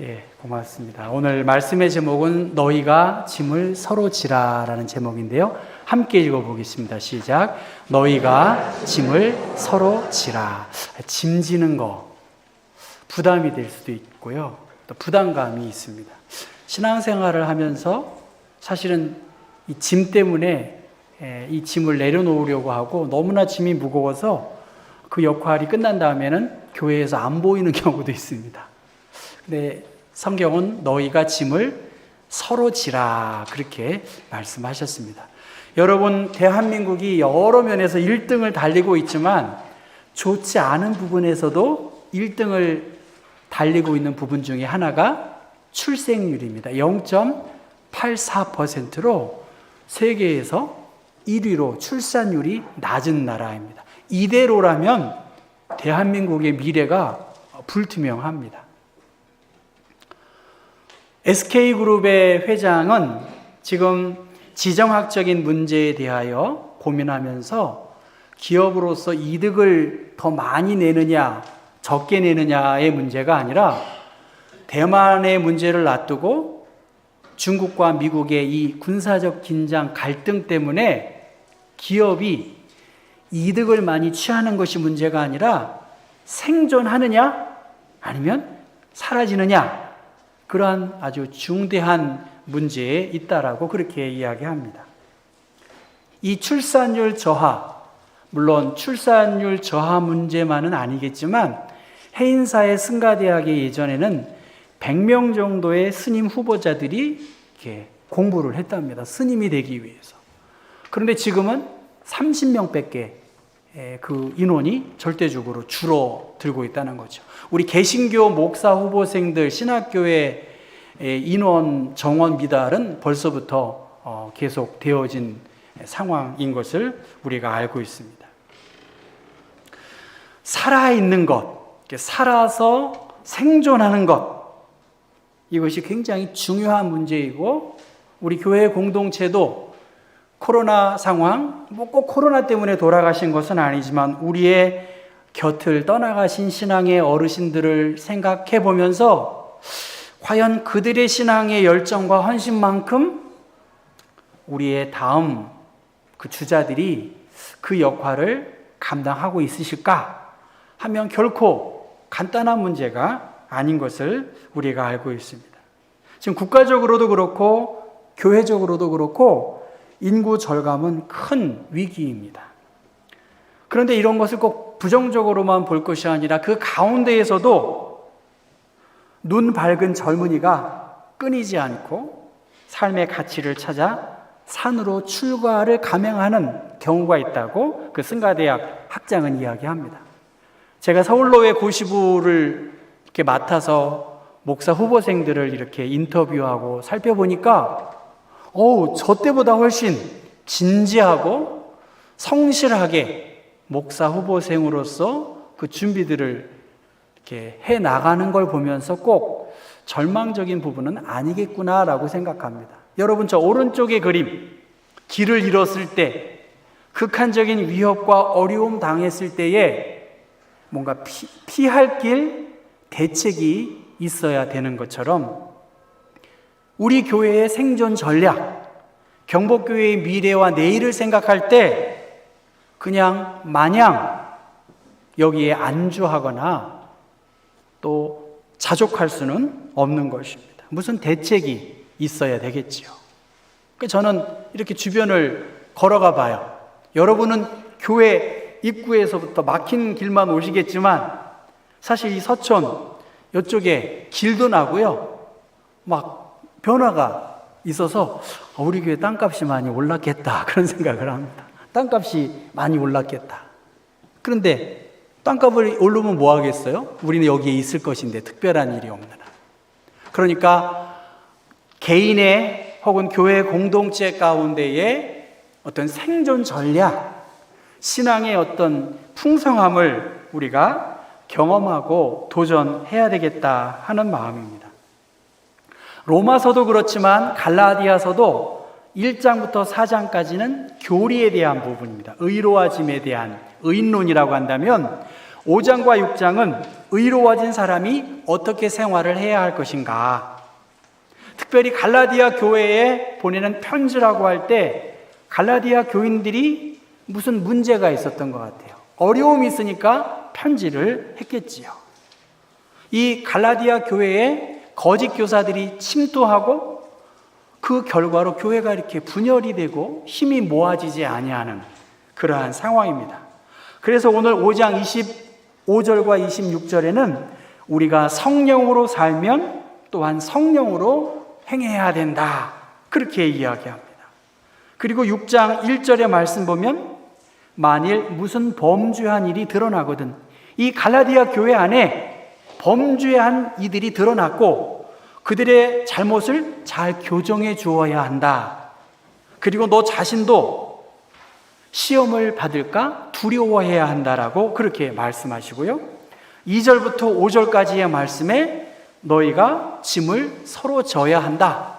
예, 고맙습니다. 오늘 말씀의 제목은 너희가 짐을 서로 지라라는 제목인데요. 함께 읽어보겠습니다. 시작. 너희가 짐을 서로 지라. 짐 지는 거 부담이 될 수도 있고요. 또 부담감이 있습니다. 신앙생활을 하면서 사실은 이 짐 때문에 이 짐을 내려놓으려고 하고 너무나 짐이 무거워서 그 역할이 끝난 다음에는 교회에서 안 보이는 경우도 있습니다. 근데 성경은 너희가 짐을 서로 지라 그렇게 말씀하셨습니다. 여러분, 대한민국이 여러 면에서 1등을 달리고 있지만 좋지 않은 부분에서도 1등을 달리고 있는 부분 중에 하나가 출생률입니다. 0.84%로 세계에서 1위로 출산율이 낮은 나라입니다. 이대로라면 대한민국의 미래가 불투명합니다. SK그룹의 회장은 지금 지정학적인 문제에 대하여 고민하면서 기업으로서 이득을 더 많이 내느냐 적게 내느냐의 문제가 아니라 대만의 문제를 놔두고 중국과 미국의 이 군사적 긴장 갈등 때문에 기업이 이득을 많이 취하는 것이 문제가 아니라 생존하느냐 아니면 사라지느냐, 그러한 아주 중대한 문제에 있다라고 그렇게 이야기합니다. 이 출산율 저하, 물론 출산율 저하 문제만은 아니겠지만 해인사의 승가대학에 예전에는 100명 정도의 스님 후보자들이 이렇게 공부를 했답니다. 스님이 되기 위해서. 그런데 지금은 30명밖에 그 인원이 절대적으로 줄어들고 있다는 거죠. 우리 개신교 목사 후보생들 신학교의 인원 정원 미달은 벌써부터 계속 되어진 상황인 것을 우리가 알고 있습니다. 살아있는 것, 살아서 생존하는 것, 이것이 굉장히 중요한 문제이고 우리 교회 공동체도 코로나 상황, 꼭 코로나 때문에 돌아가신 것은 아니지만 우리의 곁을 떠나가신 신앙의 어르신들을 생각해 보면서 과연 그들의 신앙의 열정과 헌신만큼 우리의 다음 그 주자들이 그 역할을 감당하고 있으실까 하면 결코 간단한 문제가 아닌 것을 우리가 알고 있습니다. 지금 국가적으로도 그렇고 교회적으로도 그렇고 인구 절감은 큰 위기입니다. 그런데 이런 것을 꼭 부정적으로만 볼 것이 아니라 그 가운데에서도 눈 밝은 젊은이가 끊이지 않고 삶의 가치를 찾아 산으로 출가를 감행하는 경우가 있다고 그 승가대학 학장은 이야기합니다. 제가 서울로회 고시부를 이렇게 맡아서 목사 후보생들을 이렇게 인터뷰하고 살펴보니까 저 때보다 훨씬 진지하고 성실하게 목사 후보생으로서 그 준비들을 이렇게 해 나가는 걸 보면서 꼭 절망적인 부분은 아니겠구나라고 생각합니다. 여러분, 저 오른쪽의 그림, 길을 잃었을 때, 극한적인 위협과 어려움 당했을 때에 뭔가 피할 길, 대책이 있어야 되는 것처럼 우리 교회의 생존 전략, 경복교회의 미래와 내일을 생각할 때 그냥 마냥 여기에 안주하거나 또 자족할 수는 없는 것입니다. 무슨 대책이 있어야 되겠지요. 저는 이렇게 주변을 걸어가 봐요. 여러분은 교회 입구에서부터 막힌 길만 오시겠지만 사실 이 서촌 이쪽에 길도 나고요. 막 변화가 있어서 우리 교회 땅값이 많이 올랐겠다 그런 생각을 합니다. 땅값이 많이 올랐겠다. 그런데 땅값을 오르면 뭐 하겠어요? 우리는 여기에 있을 것인데 특별한 일이 없는 한. 그러니까 개인의 혹은 교회 공동체 가운데의 어떤 생존 전략, 신앙의 어떤 풍성함을 우리가 경험하고 도전해야 되겠다 하는 마음입니다. 로마서도 그렇지만 갈라디아서도 1장부터 4장까지는 교리에 대한 부분입니다. 의로워짐에 대한 의인론이라고 한다면 5장과 6장은 의로워진 사람이 어떻게 생활을 해야 할 것인가. 특별히 갈라디아 교회에 보내는 편지라고 할 때 갈라디아 교인들이 무슨 문제가 있었던 것 같아요. 어려움이 있으니까 편지를 했겠지요. 이 갈라디아 교회에 거짓 교사들이 침투하고 그 결과로 교회가 이렇게 분열이 되고 힘이 모아지지 아니하는 그러한 상황입니다. 그래서 오늘 5장 25절과 26절에는 우리가 성령으로 살면 또한 성령으로 행해야 된다, 그렇게 이야기합니다. 그리고 6장 1절의 말씀 보면 만일 무슨 범죄한 일이 드러나거든, 이 갈라디아 교회 안에 범죄한 이들이 드러났고 그들의 잘못을 잘 교정해 주어야 한다. 그리고 너 자신도 시험을 받을까 두려워해야 한다라고 그렇게 말씀하시고요. 2절부터 5절까지의 말씀에 너희가 짐을 서로 져야 한다.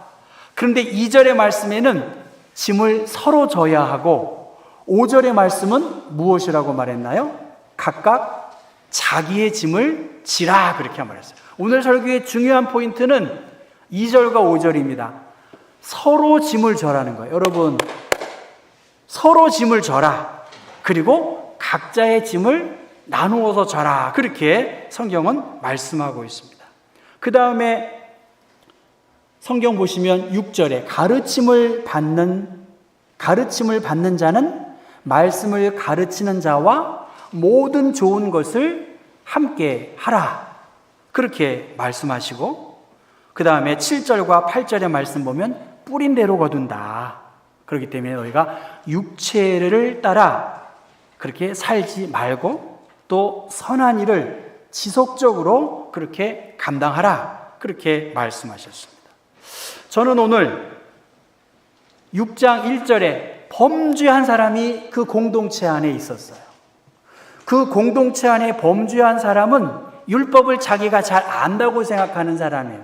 그런데 2절의 말씀에는 짐을 서로 져야 하고 5절의 말씀은 무엇이라고 말했나요? 각각 자기의 짐을 지라, 그렇게 말했어요. 오늘 설교의 중요한 포인트는 2절과 5절입니다. 서로 짐을 져라는 거예요. 여러분, 서로 짐을 져라. 그리고 각자의 짐을 나누어서 져라. 그렇게 성경은 말씀하고 있습니다. 그 다음에 성경 보시면 6절에 가르침을 받는 자는 말씀을 가르치는 자와 모든 좋은 것을 함께 하라, 그렇게 말씀하시고, 그 다음에 7절과 8절의 말씀 보면 뿌린 대로 거둔다. 그렇기 때문에 너희가 육체를 따라 그렇게 살지 말고 또 선한 일을 지속적으로 그렇게 감당하라, 그렇게 말씀하셨습니다. 저는 오늘 6장 1절에 범죄한 사람이 그 공동체 안에 있었어요. 그 공동체 안에 범죄한 사람은 율법을 자기가 잘 안다고 생각하는 사람이에요.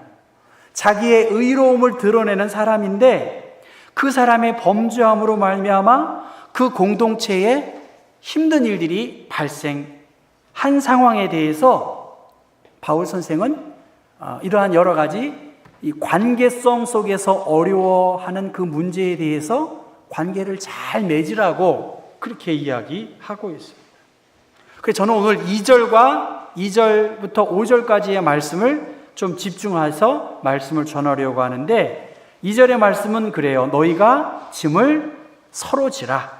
자기의 의로움을 드러내는 사람인데 그 사람의 범죄함으로 말미암아 그 공동체에 힘든 일들이 발생한 상황에 대해서 바울 선생은 이러한 여러 가지 이 관계성 속에서 어려워하는 그 문제에 대해서 관계를 잘 맺으라고 그렇게 이야기하고 있습니다. 그래서 저는 오늘 2절부터 5절까지의 말씀을 좀 집중해서 말씀을 전하려고 하는데, 2절의 말씀은 그래요. 너희가 짐을 서로 지라.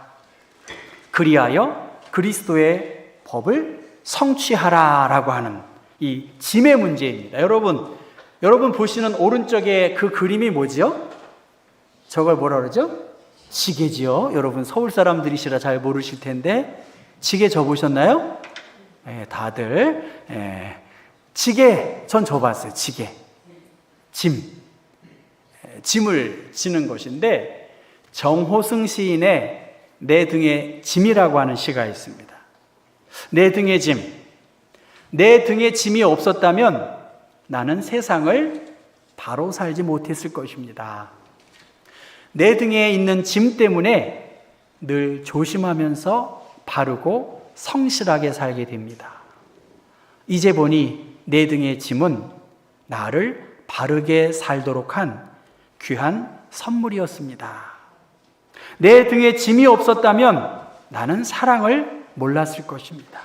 그리하여 그리스도의 법을 성취하라라고 하는 이 짐의 문제입니다. 여러분 보시는 오른쪽에 그 그림이 뭐지요? 저걸 뭐라 그러죠? 지게지요. 여러분 서울 사람들이시라 잘 모르실 텐데 지게 져보셨나요? 네, 다들. 네. 지게 전 져봤어요. 지게. 짐을 지는 것인데 정호승 시인의 내 등에 짐이라고 하는 시가 있습니다. 내 등에 짐. 내 등에 짐이 없었다면 나는 세상을 바로 살지 못했을 것입니다. 내 등에 있는 짐 때문에 늘 조심하면서 바르고 성실하게 살게 됩니다. 이제 보니 내 등의 짐은 나를 바르게 살도록 한 귀한 선물이었습니다. 내 등에 짐이 없었다면 나는 사랑을 몰랐을 것입니다.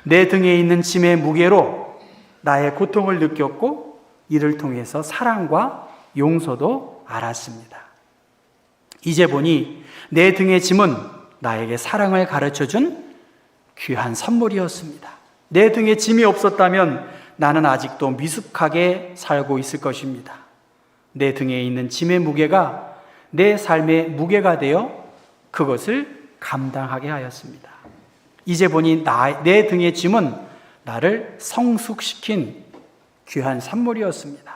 내 등에 있는 짐의 무게로 나의 고통을 느꼈고 이를 통해서 사랑과 용서도 알았습니다. 이제 보니 내 등의 짐은 나에게 사랑을 가르쳐준 귀한 선물이었습니다. 내 등에 짐이 없었다면 나는 아직도 미숙하게 살고 있을 것입니다. 내 등에 있는 짐의 무게가 내 삶의 무게가 되어 그것을 감당하게 하였습니다. 이제 보니 내 등의 짐은 나를 성숙시킨 귀한 선물이었습니다.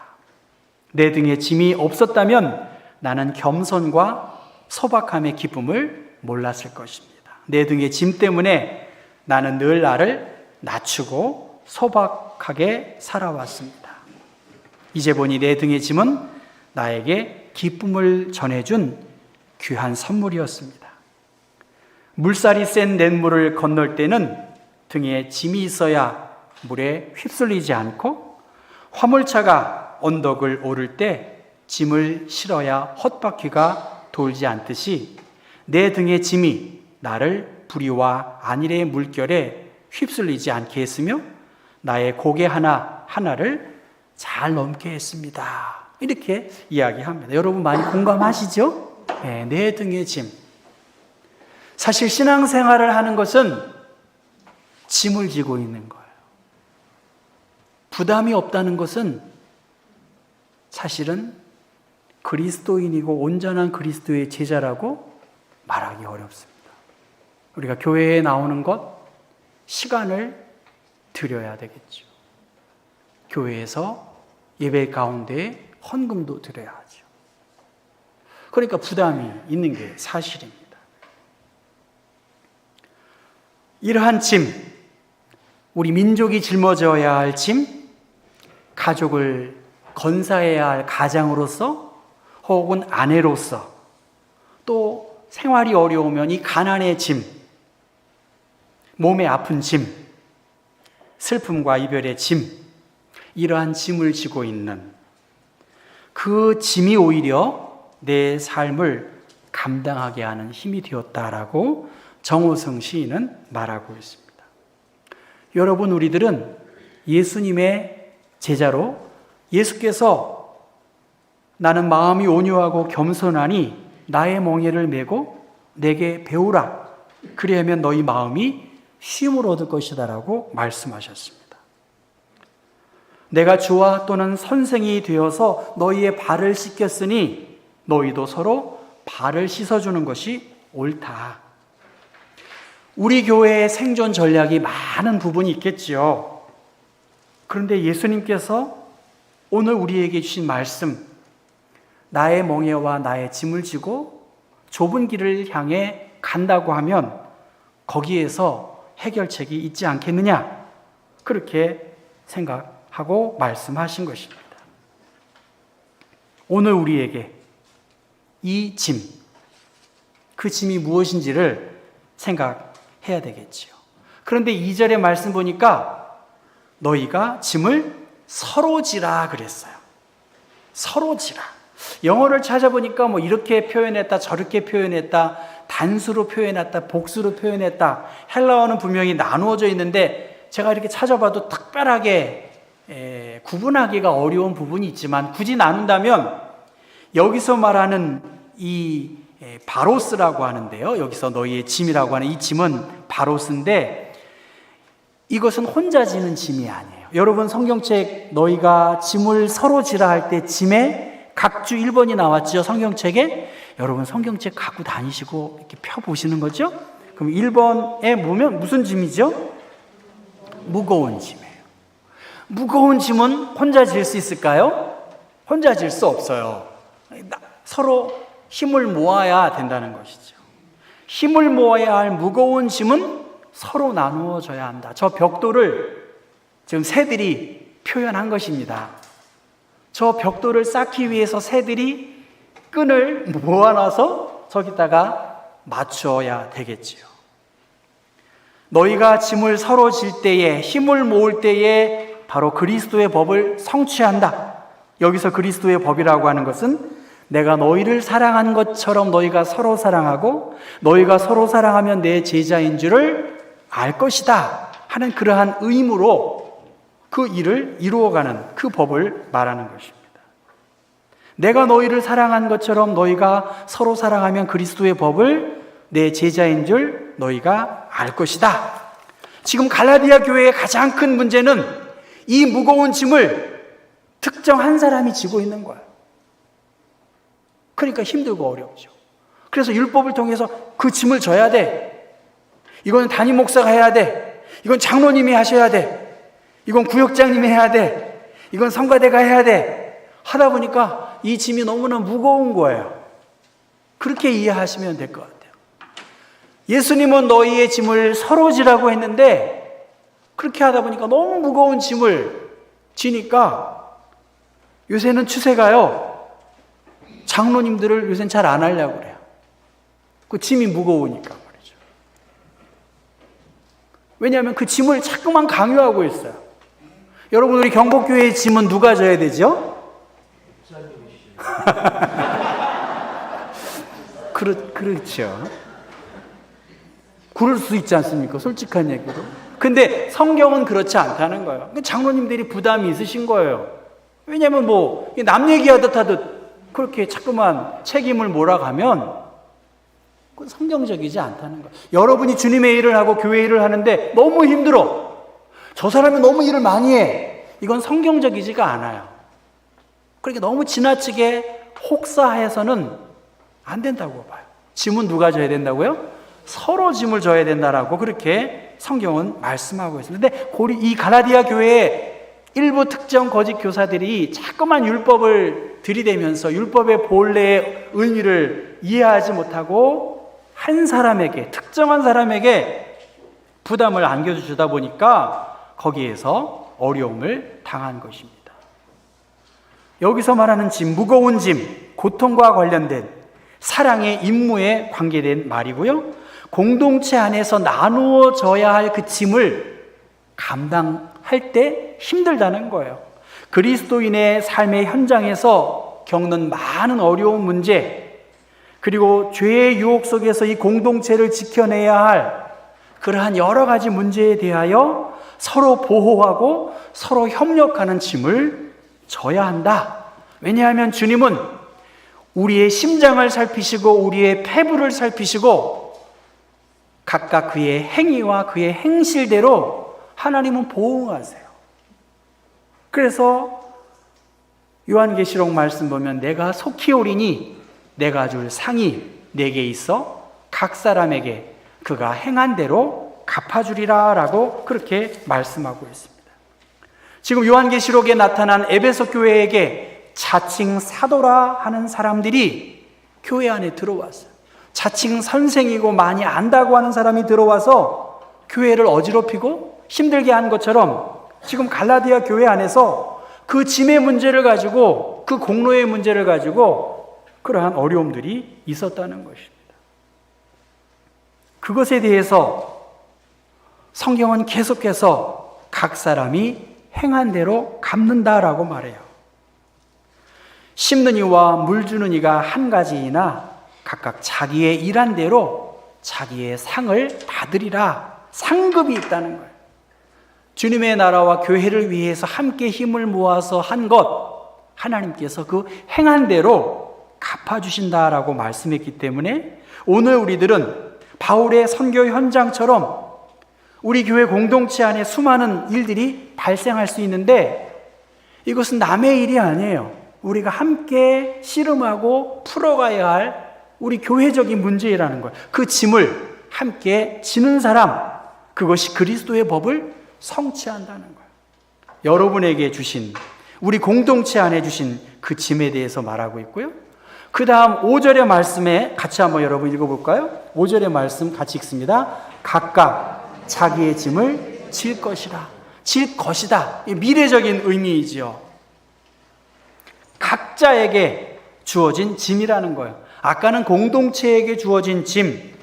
내 등에 짐이 없었다면 나는 겸손과 소박함의 기쁨을 몰랐을 것입니다. 내 등의 짐 때문에 나는 늘 나를 낮추고 소박하게 살아왔습니다. 이제 보니 내 등의 짐은 나에게 기쁨을 전해준 귀한 선물이었습니다. 물살이 센 냇물을 건널 때는 등에 짐이 있어야 물에 휩쓸리지 않고 화물차가 언덕을 오를 때 짐을 실어야 헛바퀴가 돌지 않듯이 내 등의 짐이 나를 불의와 안일의 물결에 휩쓸리지 않게 했으며 나의 고개 하나하나를 잘 넘게 했습니다. 이렇게 이야기합니다. 여러분 많이 공감하시죠? 네, 내 등의 짐. 사실 신앙생활을 하는 것은 짐을 지고 있는 거예요. 부담이 없다는 것은 사실은 그리스도인이고 온전한 그리스도의 제자라고 말하기 어렵습니다. 우리가 교회에 나오는 것, 시간을 들여야 되겠죠. 교회에서 예배 가운데 헌금도 드려야 하죠. 그러니까 부담이 있는 게 사실입니다. 이러한 짐, 우리 민족이 짊어져야 할 짐, 가족을 건사해야 할 가장으로서 혹은 아내로서 또 생활이 어려우면 이 가난의 짐, 몸에 아픈 짐, 슬픔과 이별의 짐, 이러한 짐을 지고 있는 그 짐이 오히려 내 삶을 감당하게 하는 힘이 되었다라고 정호성 시인은 말하고 있습니다. 여러분, 우리들은 예수님의 제자로 예수께서 나는 마음이 온유하고 겸손하니 나의 멍에를 메고 내게 배우라. 그리하면 너희 마음이 쉼을 얻을 것이다라고 말씀하셨습니다. 내가 주와 또는 선생이 되어서 너희의 발을 씻겼으니 너희도 서로 발을 씻어주는 것이 옳다. 우리 교회의 생존 전략이 많은 부분이 있겠지요. 그런데 예수님께서 오늘 우리에게 주신 말씀, 나의 멍에와 나의 짐을 지고 좁은 길을 향해 간다고 하면 거기에서 해결책이 있지 않겠느냐, 그렇게 생각하고 말씀하신 것입니다. 오늘 우리에게 이 짐, 그 짐이 무엇인지를 생각해야 되겠지요. 그런데 2절의 말씀 보니까 너희가 짐을 서로 지라 그랬어요. 서로 지라. 영어를 찾아보니까 뭐 이렇게 표현했다, 저렇게 표현했다, 단수로 표현했다, 복수로 표현했다. 헬라어는 분명히 나누어져 있는데 제가 이렇게 찾아봐도 특별하게 구분하기가 어려운 부분이 있지만 굳이 나눈다면 여기서 말하는 이 바로스라고 하는데요. 여기서 너희의 짐이라고 하는 이 짐은 바로스인데 이것은 혼자 지는 짐이 아니에요. 여러분 성경책 너희가 짐을 서로 지라 할 때 짐에 각주 1번이 나왔죠. 성경책에. 여러분 성경책 갖고 다니시고 이렇게 펴보시는 거죠. 그럼 1번에 보면 무슨 짐이죠? 무거운 짐이에요. 무거운 짐은 혼자 질 수 있을까요? 혼자 질 수 없어요. 서로 힘을 모아야 된다는 것이죠. 힘을 모아야 할 무거운 짐은 서로 나누어져야 한다. 저 벽돌을 지금 새들이 표현한 것입니다. 저 벽돌을 쌓기 위해서 새들이 끈을 모아놔서 저기다가 맞춰야 되겠지요. 너희가 짐을 서로 질 때에, 힘을 모을 때에 바로 그리스도의 법을 성취한다. 여기서 그리스도의 법이라고 하는 것은 내가 너희를 사랑한 것처럼 너희가 서로 사랑하고 너희가 서로 사랑하면 내 제자인 줄을 알 것이다 하는 그러한 의무로 그 일을 이루어가는 그 법을 말하는 것입니다. 내가 너희를 사랑한 것처럼 너희가 서로 사랑하면 그리스도의 법을 내 제자인 줄 너희가 알 것이다. 지금 갈라디아 교회의 가장 큰 문제는 이 무거운 짐을 특정한 사람이 지고 있는 거예요. 그러니까 힘들고 어렵죠. 그래서 율법을 통해서 그 짐을 져야 돼. 이건 담임 목사가 해야 돼. 이건 장로님이 하셔야 돼. 이건 구역장님이 해야 돼. 이건 성가대가 해야 돼. 하다 보니까 이 짐이 너무나 무거운 거예요. 그렇게 이해하시면 될 것 같아요. 예수님은 너희의 짐을 서로 지라고 했는데 그렇게 하다 보니까 너무 무거운 짐을 지니까 요새는 추세가요. 장로님들을 요새는 잘 안 하려고 그래요. 그 짐이 무거우니까 말이죠. 왜냐하면 그 짐을 자꾸만 강요하고 있어요. 여러분, 우리 경복교회의 짐은 누가 져야 되죠? 그렇죠. 그럴 수 있지 않습니까? 솔직한 얘기로. 근데 성경은 그렇지 않다는 거예요. 장로님들이 부담이 있으신 거예요. 왜냐면 남 얘기하듯 하듯 그렇게 자꾸만 책임을 몰아가면 그건 성경적이지 않다는 거예요. 여러분이 주님의 일을 하고 교회 일을 하는데 너무 힘들어. 저 사람이 너무 일을 많이 해. 이건 성경적이지가 않아요. 그렇게 너무 지나치게 혹사해서는 안 된다고 봐요. 짐은 누가 져야 된다고요? 서로 짐을 져야 된다라고 그렇게 성경은 말씀하고 있습니다. 근데 이 갈라디아 교회에 일부 특정 거짓 교사들이 자꾸만 율법을 들이대면서 율법의 본래의 의미를 이해하지 못하고 한 사람에게, 특정한 사람에게 부담을 안겨주다 보니까 거기에서 어려움을 당한 것입니다. 여기서 말하는 짐, 무거운 짐, 고통과 관련된 사랑의 임무에 관계된 말이고요. 공동체 안에서 나누어져야 할 그 짐을 감당할 때 힘들다는 거예요. 그리스도인의 삶의 현장에서 겪는 많은 어려운 문제, 그리고 죄의 유혹 속에서 이 공동체를 지켜내야 할 그러한 여러 가지 문제에 대하여 서로 보호하고 서로 협력하는 짐을 져야 한다. 왜냐하면 주님은 우리의 심장을 살피시고 우리의 폐부를 살피시고 각각 그의 행위와 그의 행실대로 하나님은 보응하세요. 그래서 요한계시록 말씀 보면 내가 속히 오리니 내가 줄 상이 내게 있어 각 사람에게 그가 행한 대로 갚아주리라 라고 그렇게 말씀하고 있습니다. 지금 요한계시록에 나타난 에베소 교회에게 자칭 사도라 하는 사람들이 교회 안에 들어왔어요. 자칭 선생이고 많이 안다고 하는 사람이 들어와서 교회를 어지럽히고 힘들게 한 것처럼 지금 갈라디아 교회 안에서 그 짐의 문제를 가지고 그 공로의 문제를 가지고 그러한 어려움들이 있었다는 것입니다. 그것에 대해서 성경은 계속해서 각 사람이 행한 대로 갚는다라고 말해요. 심는 이와 물 주는 이가 한 가지이나 각각 자기의 일한 대로 자기의 상을 받으리라. 상급이 있다는 거예요. 주님의 나라와 교회를 위해서 함께 힘을 모아서 한 것, 하나님께서 그 행한 대로 갚아주신다라고 말씀했기 때문에 오늘 우리들은 바울의 선교 현장처럼 우리 교회 공동체 안에 수많은 일들이 발생할 수 있는데 이것은 남의 일이 아니에요. 우리가 함께 씨름하고 풀어가야 할 우리 교회적인 문제라는 거예요. 그 짐을 함께 지는 사람, 그것이 그리스도의 법을 성취한다는 거예요. 여러분에게 주신, 우리 공동체 안에 주신 그 짐에 대해서 말하고 있고요. 그 다음 5절의 말씀에 같이 한번 여러분 읽어볼까요? 5절의 말씀 같이 읽습니다. 각각 자기의 짐을 질 것이라. 질 것이다. 미래적인 의미이지요. 각자에게 주어진 짐이라는 거예요. 아까는 공동체에게 주어진 짐,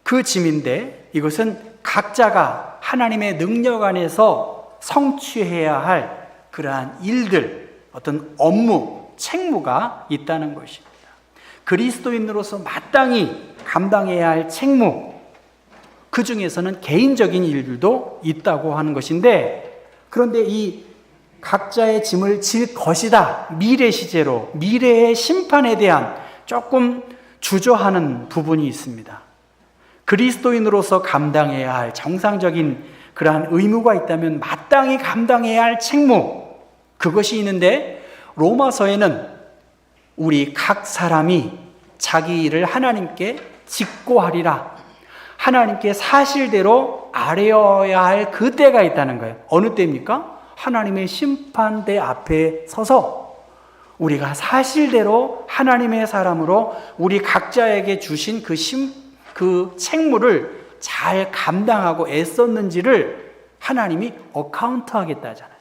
그 짐인데 이것은 각자가 하나님의 능력 안에서 성취해야 할 그러한 일들, 어떤 업무, 책무가 있다는 것입니다. 그리스도인으로서 마땅히 감당해야 할 책무, 그 중에서는 개인적인 일들도 있다고 하는 것인데, 그런데 이 각자의 짐을 질 것이다, 미래 시제로 미래의 심판에 대한 조금 주저하는 부분이 있습니다. 그리스도인으로서 감당해야 할 정상적인 그러한 의무가 있다면 마땅히 감당해야 할 책무, 그것이 있는데 로마서에는 우리 각 사람이 자기 일을 하나님께 짓고 하리라, 하나님께 사실대로 아뢰어야 할 그 때가 있다는 거예요. 어느 때입니까? 하나님의 심판대 앞에 서서 우리가 사실대로 하나님의 사람으로 우리 각자에게 주신 그 책무를 잘 감당하고 애썼는지를 하나님이 어카운트 하겠다잖아요.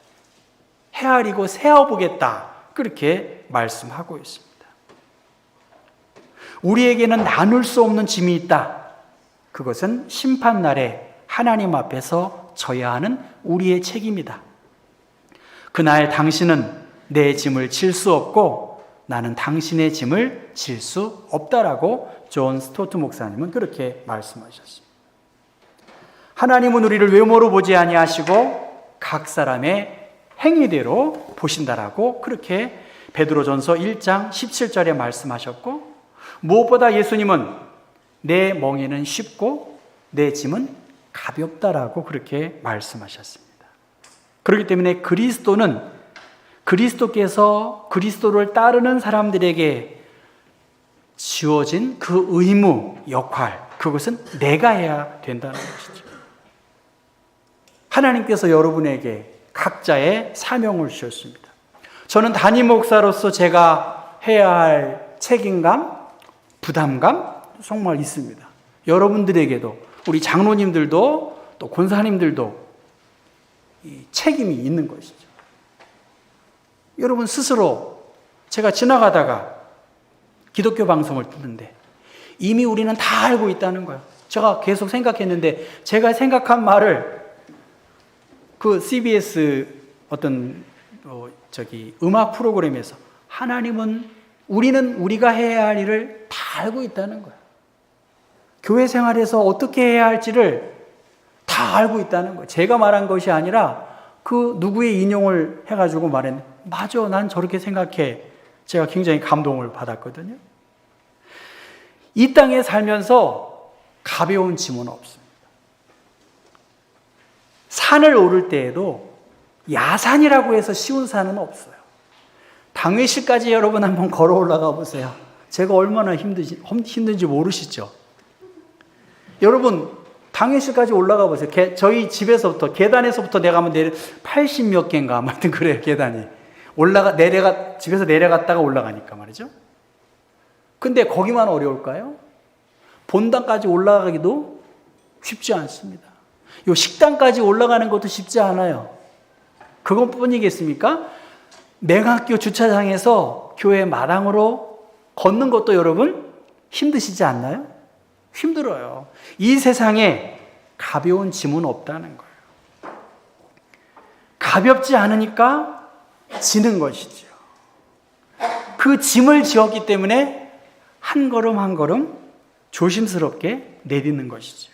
헤아리고 세어보겠다, 그렇게 말씀하고 있습니다. 우리에게는 나눌 수 없는 짐이 있다. 그것은 심판날에 하나님 앞에서 져야 하는 우리의 책임이다. 그날 당신은 내 짐을 질 수 없고 나는 당신의 짐을 질 수 없다라고 존 스토트 목사님은 그렇게 말씀하셨습니다. 하나님은 우리를 외모로 보지 아니하시고 각 사람의 행위대로 보신다라고 그렇게 베드로전서 1장 17절에 말씀하셨고, 무엇보다 예수님은 내 멍에는 쉽고 내 짐은 가볍다라고 그렇게 말씀하셨습니다. 그렇기 때문에 그리스도께서 그리스도를 따르는 사람들에게 지어진 그 의무, 역할, 그것은 내가 해야 된다는 것이죠. 하나님께서 여러분에게 각자의 사명을 주셨습니다. 저는 담임 목사로서 제가 해야 할 책임감, 부담감 정말 있습니다. 여러분들에게도, 우리 장로님들도 또 권사님들도 이 책임이 있는 것이죠. 여러분 스스로, 제가 지나가다가 기독교 방송을 듣는데 이미 우리는 다 알고 있다는 거예요. 제가 계속 생각했는데, 제가 생각한 말을 그 CBS 어떤 음악 프로그램에서 우리는 우리가 해야 할 일을 다 알고 있다는 거예요. 교회 생활에서 어떻게 해야 할지를 다 알고 있다는 거예요. 제가 말한 것이 아니라 그 누구의 인용을 해가지고 말했는데, 맞아, 난 저렇게 생각해. 제가 굉장히 감동을 받았거든요. 이 땅에 살면서 가벼운 짐은 없습니다. 산을 오를 때에도 야산이라고 해서 쉬운 산은 없어요. 당회실까지 여러분 한번 걸어 올라가 보세요. 제가 얼마나 힘든지 모르시죠? 여러분, 당회실까지 올라가 보세요. 저희 집에서부터, 계단에서부터 내가면 80몇 개인가, 아무튼 그래요, 계단이. 집에서 내려갔다가 올라가니까 말이죠. 근데 거기만 어려울까요? 본당까지 올라가기도 쉽지 않습니다. 요 식당까지 올라가는 것도 쉽지 않아요. 그것뿐이겠습니까? 맹학교 주차장에서 교회 마당으로 걷는 것도 여러분 힘드시지 않나요? 힘들어요. 이 세상에 가벼운 짐은 없다는 거예요. 가볍지 않으니까 지는 것이죠. 그 짐을 지었기 때문에 한 걸음 한 걸음 조심스럽게 내딛는 것이죠.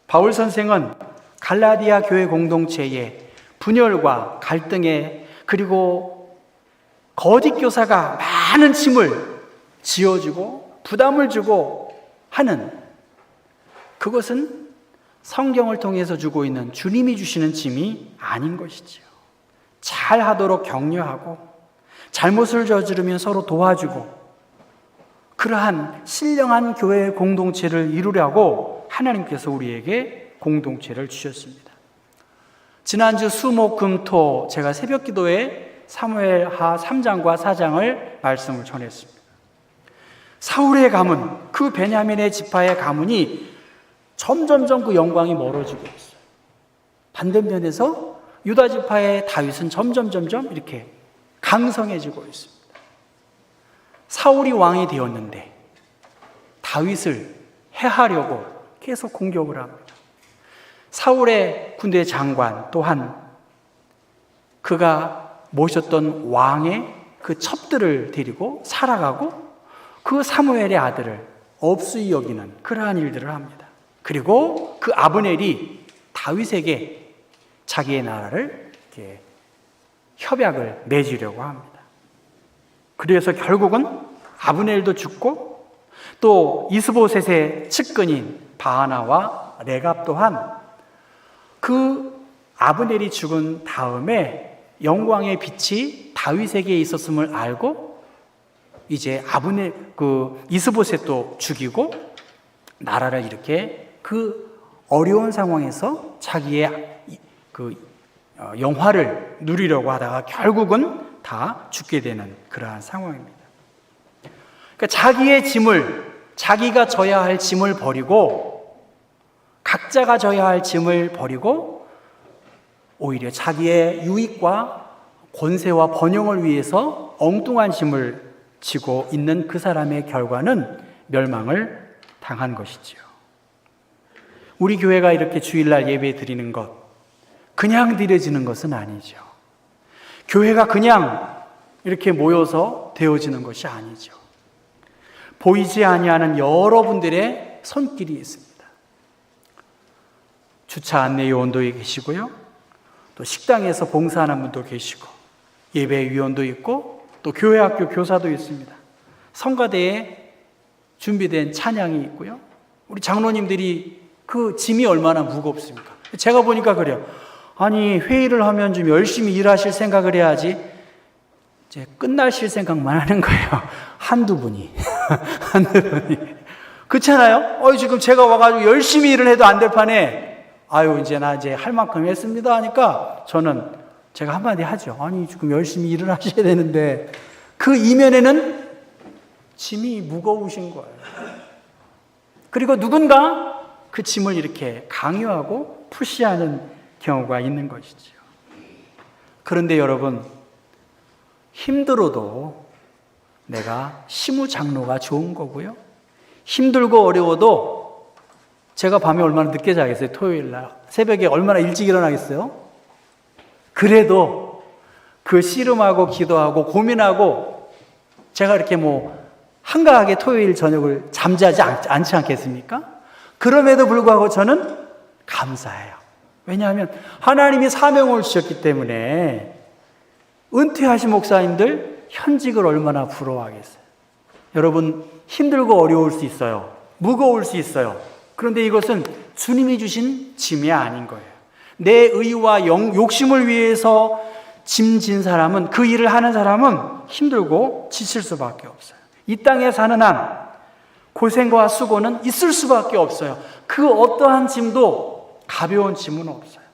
바울 선생은 갈라디아 교회 공동체에 분열과 갈등에, 그리고 거짓 교사가 많은 짐을 지어주고 부담을 주고 하는, 그것은 성경을 통해서 주고 있는 주님이 주시는 짐이 아닌 것이지요. 잘 하도록 격려하고 잘못을 저지르면 서로 도와주고, 그러한 신령한 교회 공동체를 이루려고 하나님께서 우리에게 공동체를 주셨습니다. 지난주 수목금토 제가 새벽 기도에 사무엘하 3장과 4장을 말씀을 전했습니다. 사울의 가문, 그 베냐민의 지파의 가문이 점점점 그 영광이 멀어지고 있어요. 반대면에서 유다 지파의 다윗은 점점 이렇게 강성해지고 있습니다. 사울이 왕이 되었는데 다윗을 해하려고 계속 공격을 합니다. 사울의 군대 장관 또한 그가 모셨던 왕의 그 첩들을 데리고 살아가고, 그 사무엘의 아들을 업수히 여기는 그러한 일들을 합니다. 그리고 그 아브넬이 다윗에게 자기의 나라를 이렇게 협약을 맺으려고 합니다. 그래서 결국은 아브넬도 죽고, 또 이스보셋의 측근인 바하나와 레갑 또한 그 아브넬이 죽은 다음에 영광의 빛이 다윗에게 있었음을 알고 이제 이스보셋도 죽이고 나라를 이렇게 그 어려운 상황에서 자기의 영화를 누리려고 하다가 결국은 다 죽게 되는 그러한 상황입니다. 그러니까 자기가 져야 할 짐을 버리고, 각자가 져야 할 짐을 버리고 오히려 자기의 유익과 권세와 번영을 위해서 엉뚱한 짐을 지고 있는 그 사람의 결과는 멸망을 당한 것이지요. 우리 교회가 이렇게 주일날 예배 드리는 것, 그냥 드려지는 것은 아니죠. 교회가 그냥 이렇게 모여서 되어지는 것이 아니죠. 보이지 아니하는 여러분들의 손길이 있습니다. 주차 안내 요원도 계시고요. 또 식당에서 봉사하는 분도 계시고, 예배위원도 있고, 또 교회 학교 교사도 있습니다. 성가대에 준비된 찬양이 있고요. 우리 장로님들이 그 짐이 얼마나 무겁습니까? 제가 보니까 그래요. 아니, 회의를 하면 좀 열심히 일하실 생각을 해야지, 이제 끝나실 생각만 하는 거예요. 한두 분이. 한두 분이. 그렇잖아요? 지금 제가 와가지고 열심히 일을 해도 안 될 판에, 이제 나 할 만큼 했습니다 하니까 저는 제가 한마디 하죠. 아니, 지금 열심히 일을 하셔야 되는데, 그 이면에는 짐이 무거우신 거예요. 그리고 누군가 그 짐을 이렇게 강요하고 푸시하는 경우가 있는 것이죠. 그런데 여러분, 힘들어도 내가 시무장로가 좋은 거고요. 힘들고 어려워도 제가 밤에 얼마나 늦게 자겠어요? 토요일 날 새벽에 얼마나 일찍 일어나겠어요? 그래도 그 씨름하고 기도하고 고민하고 제가 이렇게 한가하게 토요일 저녁을 잠자지 않지 않겠습니까? 그럼에도 불구하고 저는 감사해요. 왜냐하면 하나님이 사명을 주셨기 때문에. 은퇴하신 목사님들 현직을 얼마나 부러워하겠어요. 여러분, 힘들고 어려울 수 있어요. 무거울 수 있어요. 그런데 이것은 주님이 주신 짐이 아닌 거예요. 내 의와 욕심을 위해서 짐진 사람은, 그 일을 하는 사람은 힘들고 지칠 수밖에 없어요. 이 땅에 사는 한 고생과 수고는 있을 수밖에 없어요. 그 어떠한 짐도 가벼운 짐은 없어요.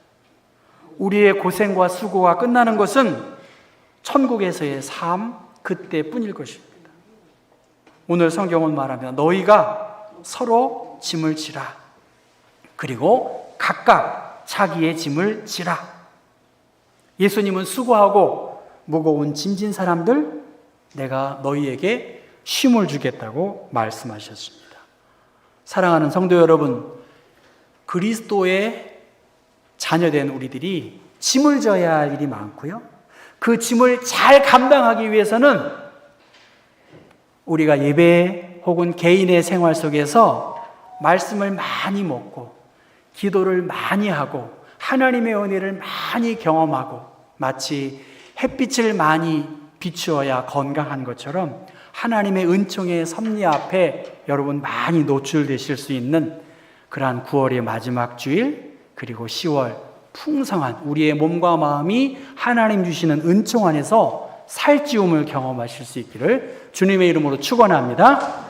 우리의 고생과 수고가 끝나는 것은 천국에서의 삶, 그때뿐일 것입니다. 오늘 성경은 말합니다. 너희가 서로 짐을 지라. 그리고 각각 자기의 짐을 지라. 예수님은 수고하고 무거운 짐진 사람들, 내가 너희에게 쉼을 주겠다고 말씀하셨습니다. 사랑하는 성도 여러분, 그리스도의 자녀된 우리들이 짐을 져야 할 일이 많고요. 그 짐을 잘 감당하기 위해서는 우리가 예배 혹은 개인의 생활 속에서 말씀을 많이 먹고 기도를 많이 하고 하나님의 은혜를 많이 경험하고, 마치 햇빛을 많이 비추어야 건강한 것처럼 하나님의 은총의 섭리 앞에 여러분 많이 노출되실 수 있는 그러한 9월의 마지막 주일, 그리고 10월 풍성한 우리의 몸과 마음이 하나님 주시는 은총 안에서 살찌움을 경험하실 수 있기를 주님의 이름으로 축원합니다.